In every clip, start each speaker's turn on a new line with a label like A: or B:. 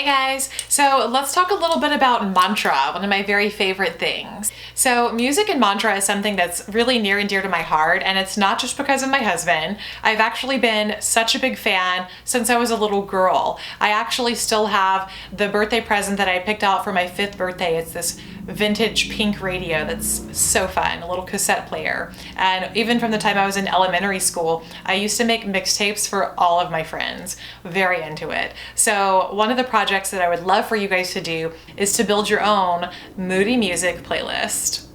A: guys, so let's talk a little bit about mantra, one of my very favorite things. So music and mantra is something that's really near and dear to my heart, and it's not just because of my husband. I've actually been such a big fan since I was a little girl. I actually still have the birthday present that I picked out for my 5th birthday. It's this vintage pink radio that's so fun, a little cassette player. And even from the time I was in elementary school, I used to make mixtapes for all of my friends. Very into it. So one of the projects that I would love for you guys to do is to build your own moody music playlist.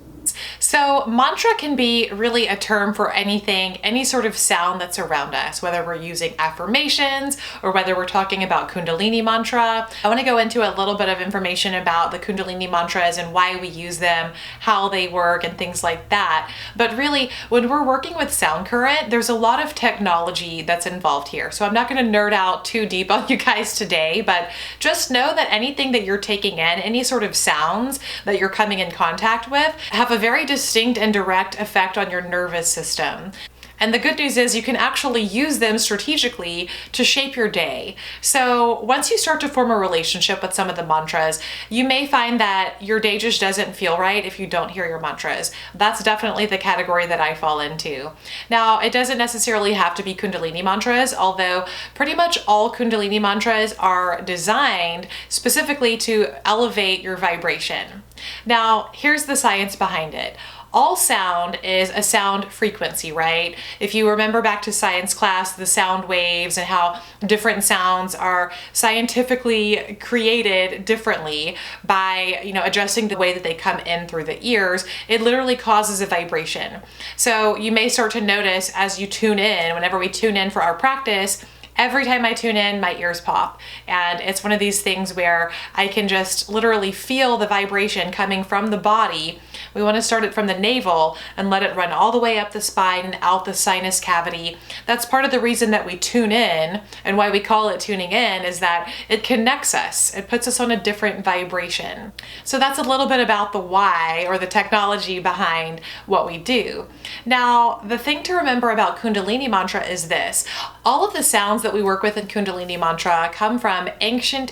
A: So mantra can be really a term for anything, any sort of sound that's around us, whether we're using affirmations or whether we're talking about Kundalini mantra. I want to go into a little bit of information about the Kundalini mantras and why we use them, how they work, and things like that. But really, when we're working with sound current, there's a lot of technology that's involved here. So I'm not going to nerd out too deep on you guys today, but just know that anything that you're taking in, any sort of sounds that you're coming in contact with, have a very distinct and direct effect on your nervous system. And the good news is you can actually use them strategically to shape your day. So once you start to form a relationship with some of the mantras, you may find that your day just doesn't feel right if you don't hear your mantras. That's definitely the category that I fall into. Now, it doesn't necessarily have to be Kundalini mantras, although pretty much all Kundalini mantras are designed specifically to elevate your vibration. Now, here's the science behind it. All sound is a sound frequency, right? If you remember back to science class, the sound waves and how different sounds are scientifically created differently by, adjusting the way that they come in through the ears, it literally causes a vibration. So you may start to notice as you tune in, whenever we tune in for our practice, every time I tune in, my ears pop. And it's one of these things where I can just literally feel the vibration coming from the body. We want to start it from the navel and let it run all the way up the spine and out the sinus cavity. That's part of the reason that we tune in, and why we call it tuning in, is that it connects us. It puts us on a different vibration. So that's a little bit about the why, or the technology behind what we do. Now, the thing to remember about Kundalini mantra is this. All of the sounds that we work with in Kundalini mantra come from ancient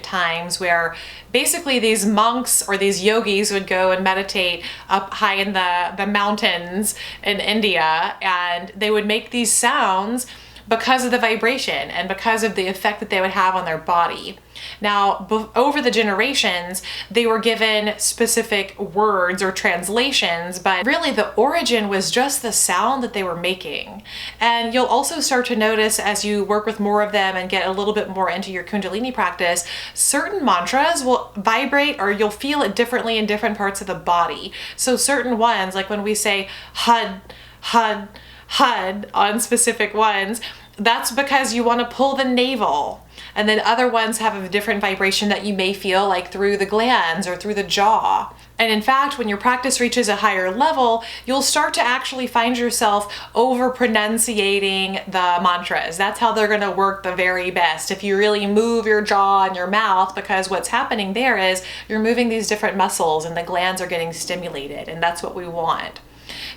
A: times, where basically these monks or these yogis would go and meditate up high in the mountains in India, and they would make these sounds because of the vibration and because of the effect that they would have on their body. Now, over the generations, they were given specific words or translations, but really the origin was just the sound that they were making. And you'll also start to notice as you work with more of them and get a little bit more into your Kundalini practice, certain mantras will vibrate, or you'll feel it differently in different parts of the body. So certain ones, like when we say hud, hud, hud on specific ones, that's because you want to pull the navel. And then other ones have a different vibration that you may feel like through the glands or through the jaw. And in fact, when your practice reaches a higher level, you'll start to actually find yourself over pronunciating the mantras. That's how they're going to work the very best. If you really move your jaw and your mouth, because what's happening there is you're moving these different muscles and the glands are getting stimulated, and that's what we want.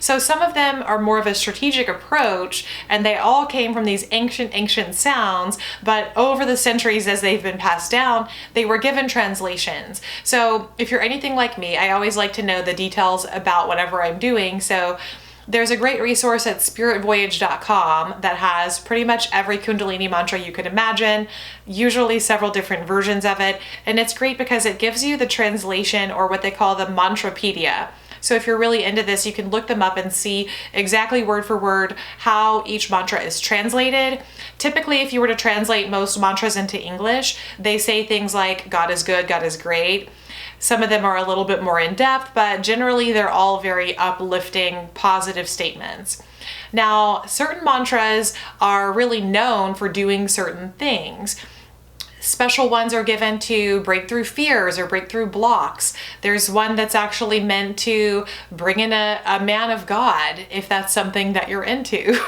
A: So some of them are more of a strategic approach, and they all came from these ancient sounds, but over the centuries as they've been passed down, they were given translations. So if you're anything like me, I always like to know the details about whatever I'm doing. So there's a great resource at spiritvoyage.com that has pretty much every Kundalini mantra you could imagine, usually several different versions of it. And it's great because it gives you the translation, or what they call the mantrapedia. So if you're really into this, you can look them up and see exactly word for word how each mantra is translated. Typically, if you were to translate most mantras into English, they say things like God is good, God is great. Some of them are a little bit more in depth, but generally they're all very uplifting, positive statements. Now, certain mantras are really known for doing certain things. Special ones are given to break through fears or break through blocks. There's one that's actually meant to bring in a man of God, if that's something that you're into.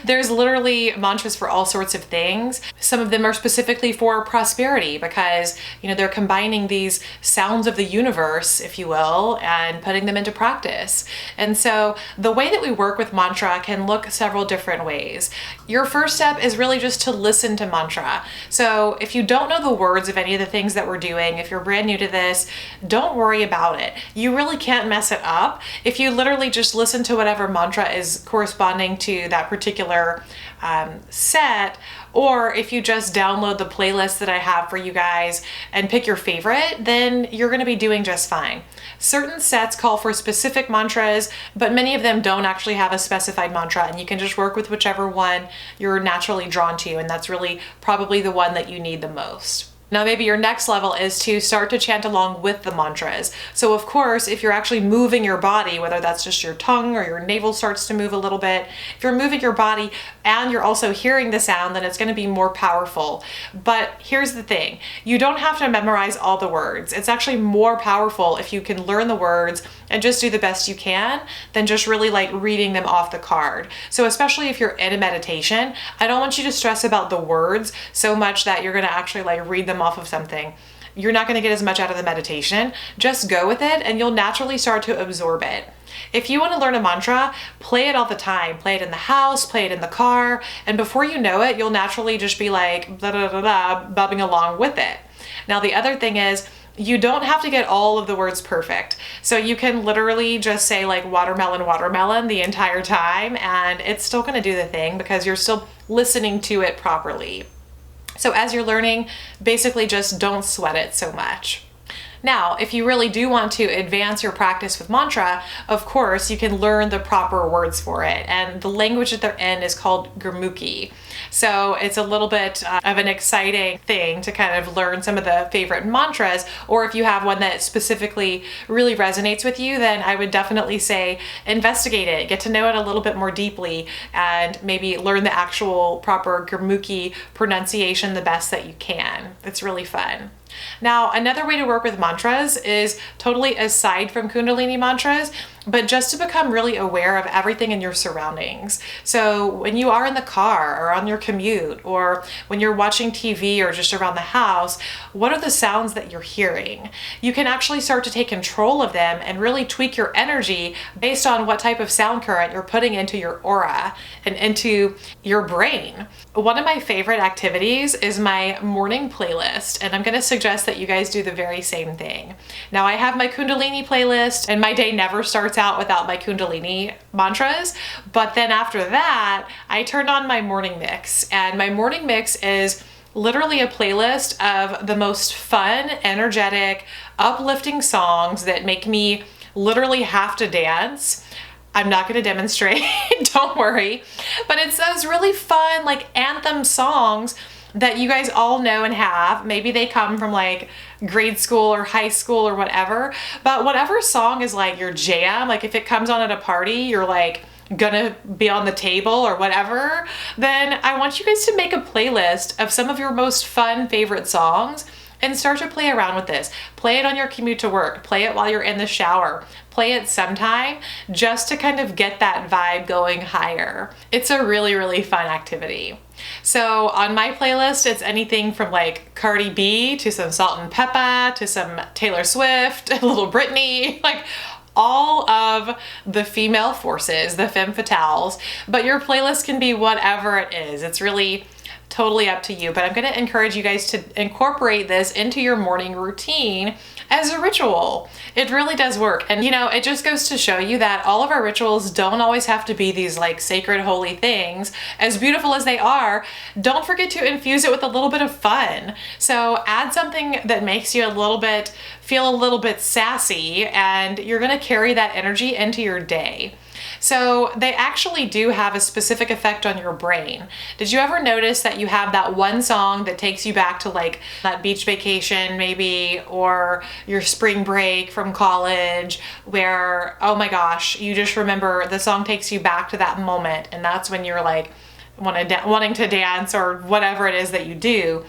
A: There's literally mantras for all sorts of things. Some of them are specifically for prosperity because, they're combining these sounds of the universe, if you will, and putting them into practice. And so the way that we work with mantra can look several different ways. Your first step is really just to listen to mantra. So if you don't know the words of any of the things that we're doing, if you're brand new to this, don't worry about it. You really can't mess it up if you literally just listen to whatever mantra is corresponding to that particular set, or if you just download the playlist that I have for you guys and pick your favorite, then you're going to be doing just fine. Certain sets call for specific mantras, but many of them don't actually have a specified mantra, and you can just work with whichever one you're naturally drawn to, and that's really probably the one that you need the most. Now, maybe your next level is to start to chant along with the mantras. So of course, if you're actually moving your body, whether that's just your tongue or your navel starts to move a little bit, if you're moving your body and you're also hearing the sound, then it's going to be more powerful. But here's the thing, you don't have to memorize all the words. It's actually more powerful if you can learn the words and just do the best you can than just really like reading them off the card. So especially if you're in a meditation, I don't want you to stress about the words so much that you're going to actually like read them off of something. You're not going to get as much out of the meditation. Just go with it and you'll naturally start to absorb it. If you want to learn a mantra, play it all the time. Play it in the house, play it in the car, and before you know it, you'll naturally just be like blah, blah, blah, blah, bubbling along with it. Now, the other thing is, you don't have to get all of the words perfect. So you can literally just say like watermelon, watermelon the entire time, and it's still going to do the thing because you're still listening to it properly. So as you're learning, basically just don't sweat it so much. Now, if you really do want to advance your practice with mantra, of course, you can learn the proper words for it. And the language that they're in is called Gurmukhi. So it's a little bit of an exciting thing to kind of learn some of the favorite mantras, or if you have one that specifically really resonates with you, then I would definitely say investigate it, get to know it a little bit more deeply, and maybe learn the actual proper Gurmukhi pronunciation the best that you can. It's really fun. Now, another way to work with mantras is totally aside from Kundalini mantras, but just to become really aware of everything in your surroundings. So when you are in the car or on your commute, or when you're watching TV or just around the house, what are the sounds that you're hearing? You can actually start to take control of them and really tweak your energy based on what type of sound current you're putting into your aura and into your brain. One of my favorite activities is my morning playlist, and I'm going to suggest that you guys do the very same thing. Now, I have my Kundalini playlist, and my day never starts out without my Kundalini mantras, but then after that, I turned on my morning mix, and my morning mix is literally a playlist of the most fun, energetic, uplifting songs that make me literally have to dance. I'm not going to demonstrate, don't worry, but it's those really fun like anthem songs that you guys all know and have. Maybe they come from like grade school or high school or whatever, but whatever song is like your jam, like if it comes on at a party, you're like gonna be on the table or whatever, then I want you guys to make a playlist of some of your most fun favorite songs and start to play around with this. Play it on your commute to work, play it while you're in the shower, play it sometime just to kind of get that vibe going higher. It's a really, really fun activity. So on my playlist, it's anything from like Cardi B to some Salt and Peppa to some Taylor Swift, a little Britney, like all of the female forces, the femme fatales, but your playlist can be whatever it is. It's really totally up to you, but I'm going to encourage you guys to incorporate this into your morning routine as a ritual. It really does work. And you know, it just goes to show you that all of our rituals don't always have to be these like sacred, holy things. As beautiful as they are, don't forget to infuse it with a little bit of fun. So add something that makes you feel a little bit sassy, and you're going to carry that energy into your day. So they actually do have a specific effect on your brain. Did you ever notice that you have that one song that takes you back to like that beach vacation maybe, or your spring break from college where, oh my gosh, you just remember the song takes you back to that moment, and that's when you're like wanting to dance or whatever it is that you do.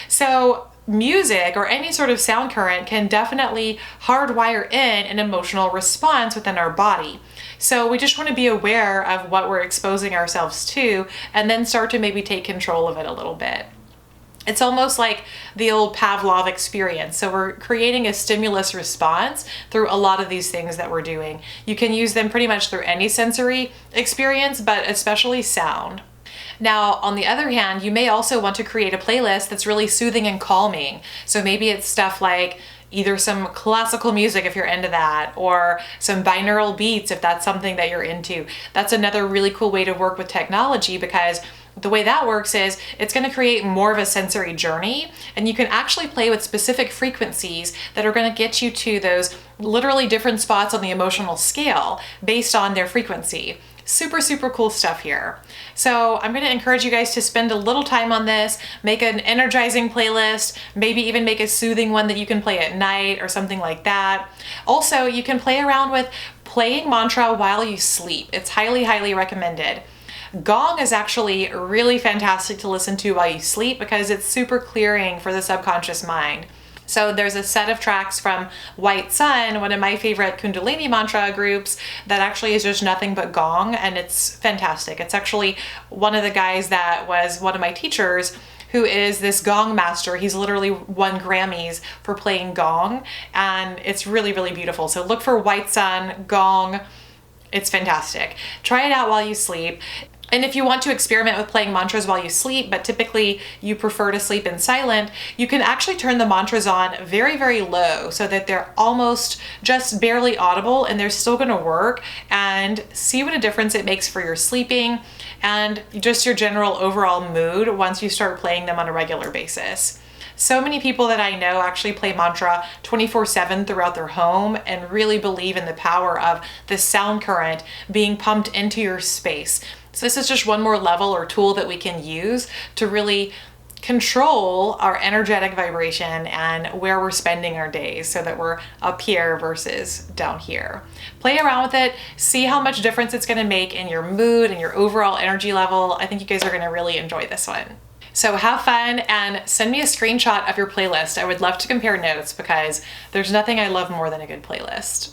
A: So music or any sort of sound current can definitely hardwire in an emotional response within our body. So we just want to be aware of what we're exposing ourselves to and then start to maybe take control of it a little bit. It's almost like the old Pavlov experience. So we're creating a stimulus response through a lot of these things that we're doing. You can use them pretty much through any sensory experience, but especially sound. Now, on the other hand, you may also want to create a playlist that's really soothing and calming. So maybe it's stuff like either some classical music if you're into that, or some binaural beats if that's something that you're into. That's another really cool way to work with technology, because the way that works is it's going to create more of a sensory journey, and you can actually play with specific frequencies that are going to get you to those literally different spots on the emotional scale based on their frequency. Super, super cool stuff here. So I'm going to encourage you guys to spend a little time on this, make an energizing playlist, maybe even make a soothing one that you can play at night or something like that. Also, you can play around with playing mantra while you sleep. It's highly, highly recommended. Gong is actually really fantastic to listen to while you sleep because it's super clearing for the subconscious mind. So there's a set of tracks from White Sun, one of my favorite Kundalini mantra groups, that actually is just nothing but gong, and it's fantastic. It's actually one of the guys that was one of my teachers, who is this gong master. He's literally won Grammys for playing gong, and it's really, really beautiful. So look for White Sun, gong. It's fantastic. Try it out while you sleep. And if you want to experiment with playing mantras while you sleep, but typically you prefer to sleep in silent, you can actually turn the mantras on very, very low so that they're almost just barely audible, and they're still gonna work, and see what a difference it makes for your sleeping and just your general overall mood once you start playing them on a regular basis. So many people that I know actually play mantra 24/7 throughout their home and really believe in the power of the sound current being pumped into your space. So this is just one more level or tool that we can use to really control our energetic vibration and where we're spending our days, so that we're up here versus down here. Play around with it, see how much difference it's going to make in your mood and your overall energy level. I think you guys are going to really enjoy this one. So have fun and send me a screenshot of your playlist. I would love to compare notes because there's nothing I love more than a good playlist.